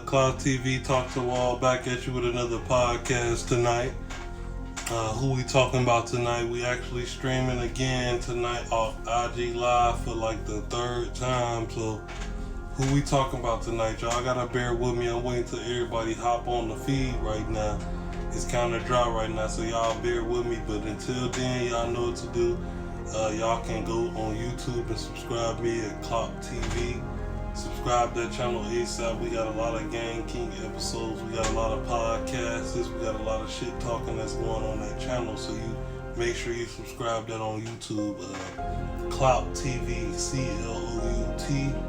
Cloud TV Talk to Wall back at you with another podcast tonight. Who we talking about tonight? We actually streaming again tonight off IG Live for like the third time. So who we talking about tonight, y'all? Gotta bear with me. I'm waiting till everybody hop on the feed right now. It's kind of dry right now, so y'all bear with me. But until then, y'all know what to do. Y'all can go on YouTube and subscribe me at Clock TV. Subscribe to that channel ASAP. We got a lot of Gang King episodes. We got a lot of podcasts. We got a lot of shit talking that's going on that channel. So you make sure you subscribe that on YouTube. Clout TV, CLOUT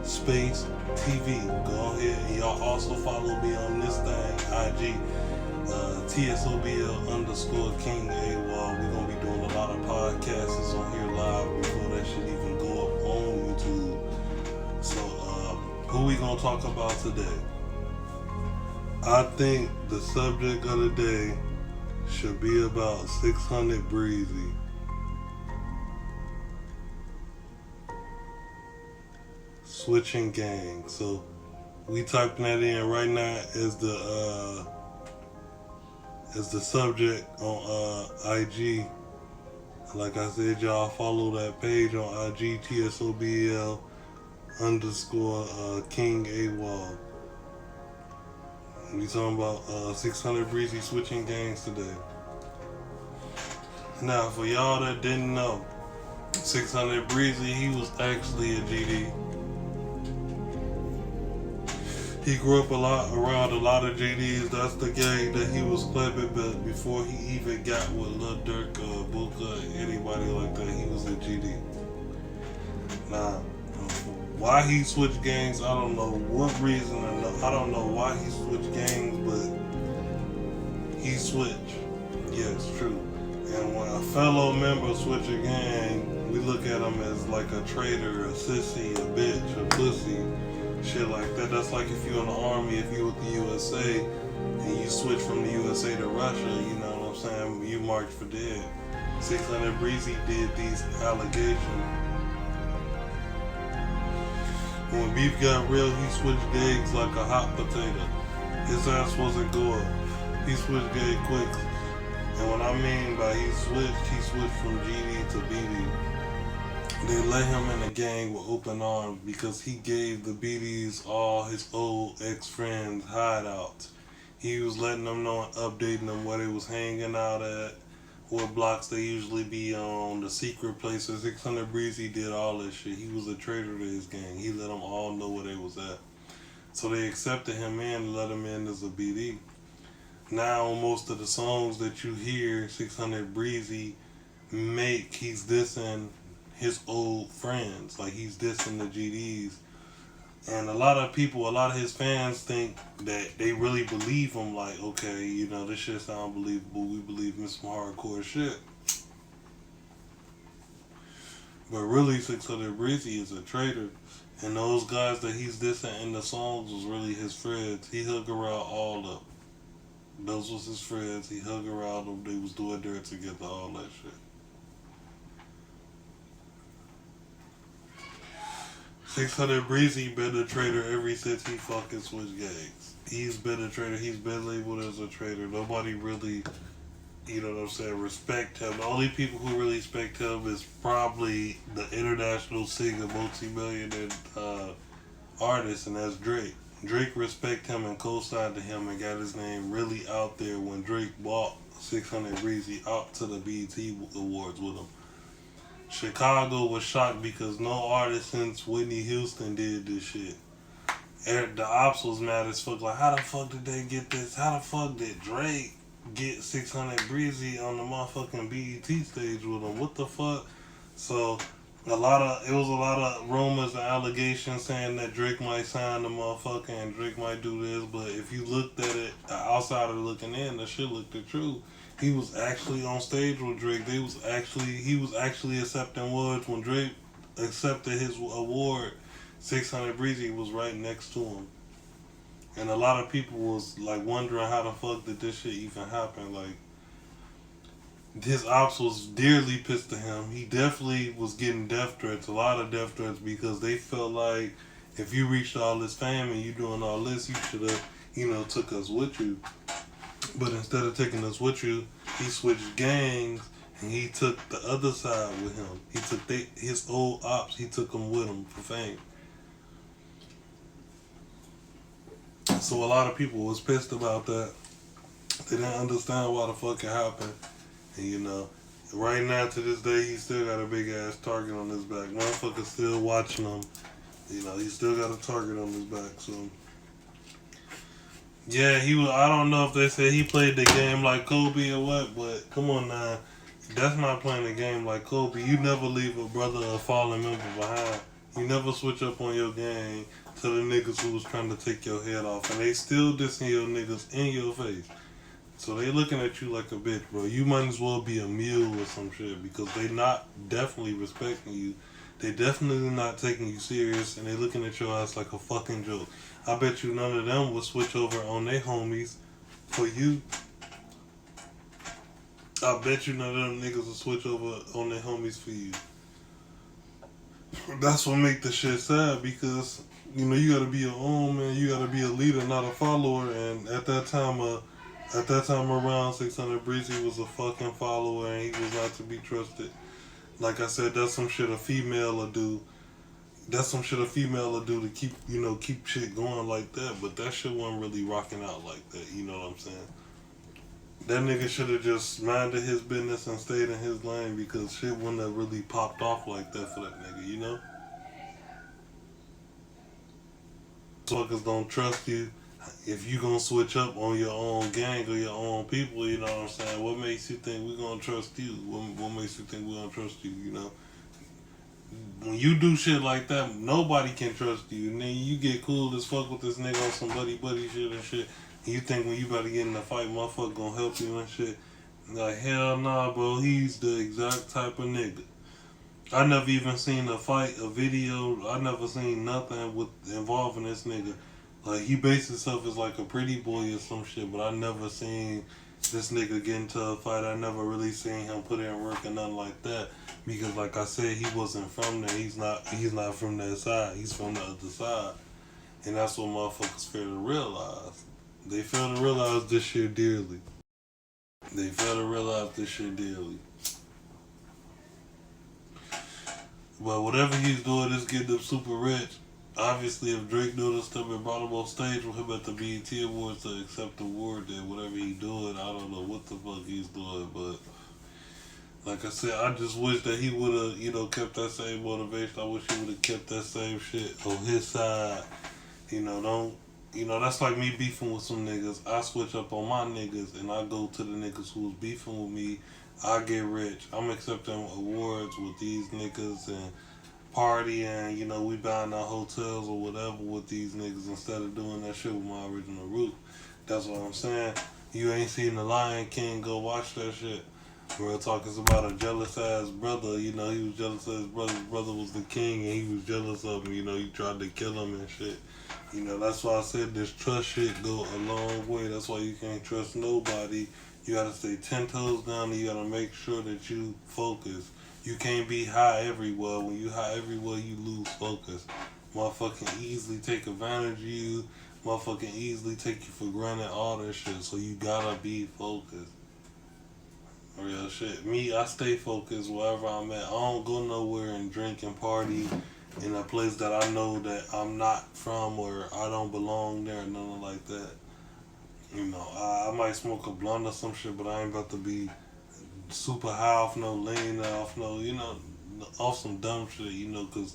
space TV. Go ahead and y'all also follow me on this thing, IG. TSOBL_King AWOL. We're gonna be doing a lot of podcasts on here live before that shit even go up on YouTube. So who we gonna talk about today? I think the subject of the day should be about 600Breezy. Switching gangs. So we typing that in right now as the subject on IG. Like I said, y'all follow that page on IG, TSOBL _King AWOL. We talking about 600Breezy switching gangs today. Now, for y'all that didn't know, 600Breezy, he was actually a GD. He grew up around a lot of GDs. That's the gang that he was clapping, but before he even got with Lil Durk, Buka, anybody like that, he was a GD. Now, why he switched gangs, I don't know what reason. I don't know why he switched gangs, but he switched. Yes, true. And when a fellow member switch a gang, we look at him as like a traitor, a sissy, a bitch, a pussy, shit like that. That's like if you're in the army, if you're with the USA, and you switch from the USA to Russia, you know what I'm saying? You march for dead. 600Breezy did these allegations. When beef got real, he switched gangs like a hot potato. His ass wasn't going. He switched gang quick. And what I mean by he switched from GD to BD. They let him in the gang with open arms because he gave the BDs all his old ex-friends hideouts. He was letting them know and updating them where they was hanging out at, what blocks they usually be on, the secret places. 600Breezy did all this shit. He was a traitor to his gang. He let them all know where they was at. So they accepted him in and let him in as a BD. Now most of the songs that you hear 600Breezy make, he's dissing his old friends. Like he's dissing the GDs. And a lot of people, a lot of his fans think that they really believe him, like, okay, you know, this shit sound believable. We believe in some hardcore shit. But really, 600Breezy is a traitor. And those guys that he's dissing in the songs was really his friends. He hung around all of them. Those was his friends. He hung around them. They was doing dirt together, all that shit. 600Breezy been a traitor ever since he fucking switched gangs. He's been a traitor. He's been labeled as a traitor. Nobody really, you know what I'm saying, respect him. The only people who really respect him is probably the international singer, multi-millionaire artist, and that's Drake. Drake respect him and co-signed to him and got his name really out there when Drake bought 600Breezy out to the BET Awards with him. Chicago was shocked because no artist since Whitney Houston did this shit. The ops was mad as fuck. Like, how the fuck did they get this? How the fuck did Drake get 600Breezy on the motherfucking BET stage with him? What the fuck? So, it was a lot of rumors and allegations saying that Drake might sign the motherfucker and Drake might do this. But if you looked at it, outsider looking in, the shit looked the truth. He was actually on stage with Drake. He was actually accepting awards. When Drake accepted his award, 600Breezy was right next to him. And a lot of people was like wondering how the fuck did this shit even happen. Like, his ops was dearly pissed at him. He definitely was getting death threats, a lot of death threats, because they felt like if you reached all this fame and you doing all this, you should have took us with you. But instead of taking us with you, he switched gangs and he took the other side with him. He took his old ops, he took them with him for fame. So a lot of people was pissed about that. They didn't understand why the fuck it happened. And right now to this day, he still got a big ass target on his back. Motherfuckers still watching him. He still got a target on his back. So yeah, he was. I don't know if they said he played the game like Kobe or what, but come on now, that's not playing the game like Kobe. You never leave a brother or fallen member behind. You never switch up on your game to the niggas who was trying to take your head off, and they still dissing your niggas in your face. So they looking at you like a bitch, bro. You might as well be a mule or some shit because they not definitely respecting you. They definitely not taking you serious, and they looking at your ass like a fucking joke. I bet you none of them will switch over on their homies for you. I bet you none of them niggas will switch over on their homies for you. That's what make the shit sad because you gotta be your own man. You gotta be a leader, not a follower. And at that time around, 600Breezy was a fucking follower, and he was not to be trusted. Like I said, that's some shit a female will do. That's some shit a female will do to keep shit going like that. But that shit wasn't really rocking out like that. You know what I'm saying? That nigga should have just minded his business and stayed in his lane because shit wouldn't have really popped off like that for that nigga. Fuckers don't trust you. If you gonna switch up on your own gang or your own people, you know what I'm saying? What makes you think we gonna trust you? What makes you think we gonna trust you? When you do shit like that, nobody can trust you. And then you get cool as fuck with this nigga on some buddy shit and shit. And you think when you about to get in a fight, motherfucker gonna help you and shit. Like, hell nah, bro. He's the exact type of nigga. I never even seen a fight, a video. I never seen nothing involving this nigga. Like, he based himself as like a pretty boy or some shit, but I never seen this nigga get into a fight. I never really seen him put in work or nothing like that. Because like I said, he wasn't from there. He's not from that side. He's from the other side. And that's what motherfuckers fail to realize. They fail to realize this shit dearly. They fail to realize this shit dearly. But whatever he's doing is getting him super rich. Obviously, if Drake noticed him and brought him on stage with him at the BET Awards to accept the award, then whatever he's doing, I don't know what the fuck he's doing. But like I said, I just wish that he would have, kept that same motivation. I wish he would have kept that same shit on his side. That's like me beefing with some niggas. I switch up on my niggas and I go to the niggas who's beefing with me. I get rich. I'm accepting awards with these niggas and partying, we buying our hotels or whatever with these niggas instead of doing that shit with my original root. That's what I'm saying. You ain't seen The Lion King, go watch that shit. Real talk is about a jealous ass brother. He was jealous of his brother. His brother was the king and he was jealous of him. He tried to kill him and shit. That's why I said this trust shit go a long way. That's why you can't trust nobody. You gotta stay 10 toes down and you gotta make sure that you focus. You can't be high everywhere. When you high everywhere, you lose focus. Motherfucking easily take advantage of you. Motherfucking easily take you for granted, all that shit. So you gotta be focused. Real shit. Me, I stay focused wherever I'm at. I don't go nowhere and drink and party in a place that I know that I'm not from or I don't belong there, nothing like that. I might smoke a blunt or some shit, but I ain't about to be super high off no lean, off no, off some dumb shit, because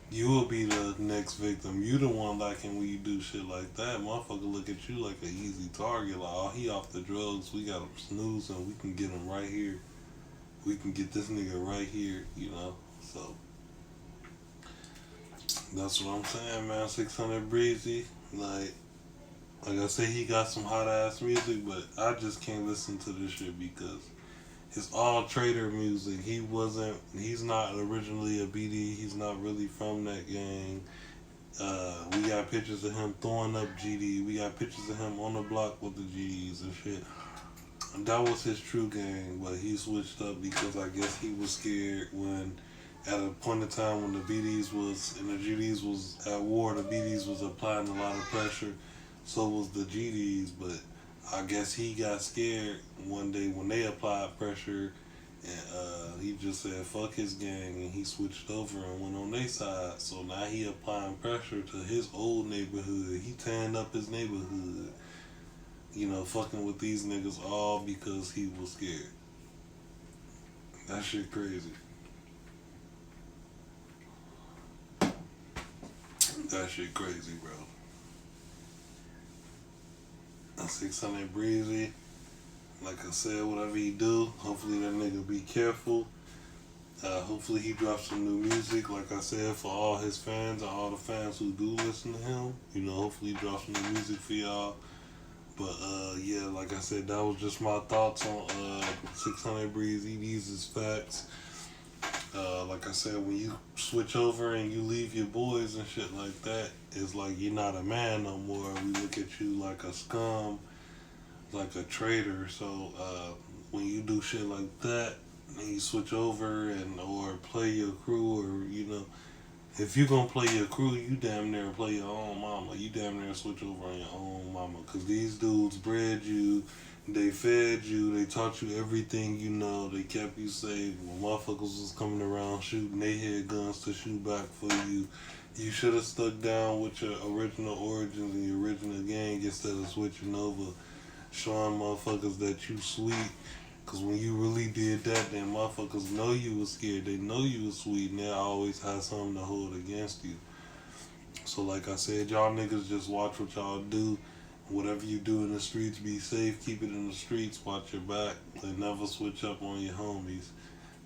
you will be the next victim. You the one lacking when you do shit like that. Motherfucker look at you like an easy target. Like, oh, he off the drugs. We got him snoozing. We can get him right here. We can get this nigga right here, So, that's what I'm saying, man. 600Breezy. Like I said, he got some hot ass music, but I just can't listen to this shit because it's all Traitor music. He's not originally a BD. He's not really from that gang. We got pictures of him throwing up GD. We got pictures of him on the block with the GDs and shit. And that was his true gang, but he switched up because I guess he was scared when, at a point in time when the BDs was, and the GDs was at war, the BDs was applying a lot of pressure So was the GDs, but I guess he got scared one day when they applied pressure, and he just said fuck his gang, and he switched over and went on their side. So now he applying pressure to his old neighborhood. He tearing up his neighborhood. Fucking with these niggas all because he was scared. That shit crazy. That shit crazy, bro. 600 Breezy, like I said, whatever he do, hopefully that nigga be careful. Hopefully he drops some new music, like I said, for all his fans and all the fans who do listen to him. Hopefully he drops some new music for y'all. But yeah, like I said, that was just my thoughts on 600 Breezy. These is facts. Like I said, when you switch over and you leave your boys and shit like that, it's like you're not a man no more. We look at you like a scum, like a traitor. So when you do shit like that, and you switch over or play your crew, or if you gonna play your crew, you damn near play your own mama. You damn near switch over on your own mama. Cause these dudes bred you, they fed you, they taught you everything you know, they kept you safe. When motherfuckers was coming around shooting, they had guns to shoot back for you. You should have stuck down with your original origins and your original gang instead of switching over, showing motherfuckers that you sweet. Cause when you really did that, then motherfuckers know you was scared. They know you was sweet, and they always have something to hold against you. So like I said, y'all niggas just watch what y'all do. Whatever you do in the streets, be safe. Keep it in the streets. Watch your back. And never switch up on your homies.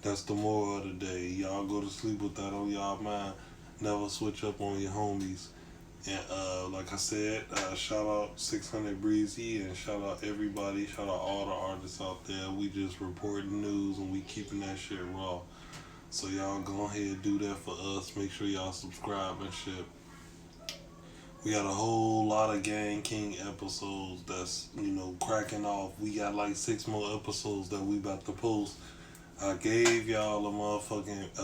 That's the moral of the day. Y'all go to sleep with that on y'all mind. Never switch up on your homies. And like I said, shout out 600 Breezy and shout out everybody. Shout out all the artists out there. We just reporting news and we keeping that shit raw. So y'all go ahead and do that for us. Make sure y'all subscribe and shit. We got a whole lot of Gang King episodes that's, cracking off. We got like 6 more episodes that we about to post. I gave y'all a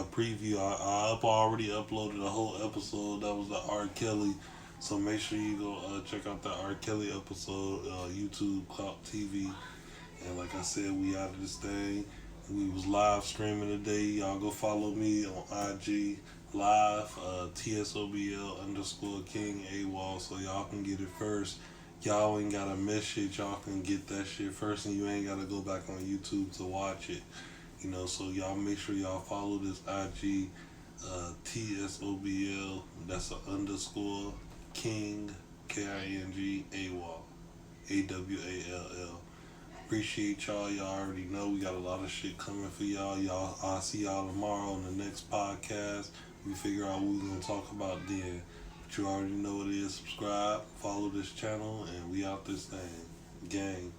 preview. I already uploaded a whole episode. That was the R. Kelly. So make sure you go check out that R. Kelly episode, YouTube, Clout TV. And like I said, we out of this thing. We was live streaming today. Y'all go follow me on IG live, TSOBL_King AWOL, so y'all can get it first. Y'all ain't gotta miss shit. Y'all can get that shit first, and you ain't gotta go back on YouTube to watch it. So y'all make sure y'all follow this IG, TSOBL, that's _ King, KING, AWOL, AWALL. Appreciate y'all. Y'all already know we got a lot of shit coming for y'all. I'll see y'all tomorrow on the next podcast. We figure out what we're gonna talk about then. But you already know what it is. Subscribe, follow this channel, and we out this thing. Gang.